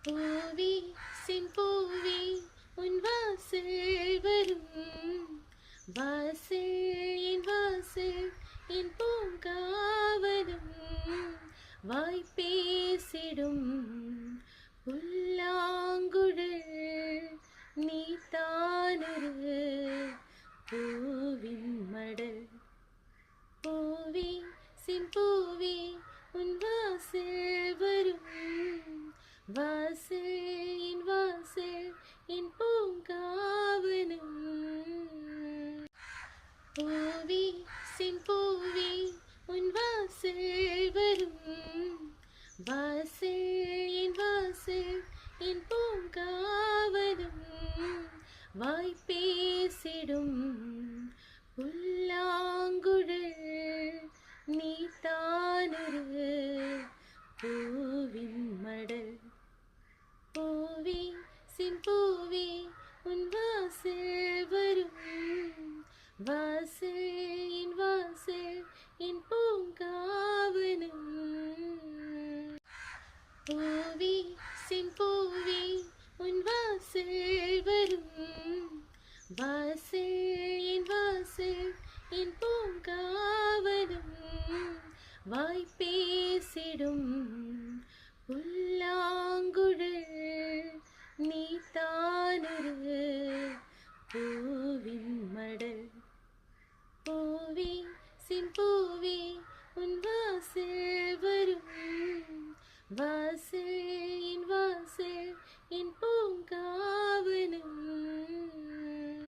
பூவே செம்பூவே உன் வாசல் வரும் வாசல் என் வாசல் என் பூங்காவனம் வாய் பேசிடும் புல்லாங்குழல் நீ தானொரு பூவின் மடல் பூவே செம்பூவே உன் வாசல் வரும் வாசல் என் பூங்காவனம் பூவே செம்பூவே உன் வாசல் வரும் வாசல் என் பூங்காவனம் வாய் பேசிடும் புல்லாங்குழல் நீ தானொரு பூவின் மடல் பூவே செம்பூவே உன் வாசல் வரும் வாசல் என் பூங்காவனம் பூவே செம்பூவே உன் வாசல் வரும் வாசல் என் பூங்காவனம் வாய் பேசிடும் புல்லாங்குழல் நீ தானொரு பூவின் மடல் பூவே செம்பூவே உன் வாசல் வரும் வாசல் என் பூங்காவனம்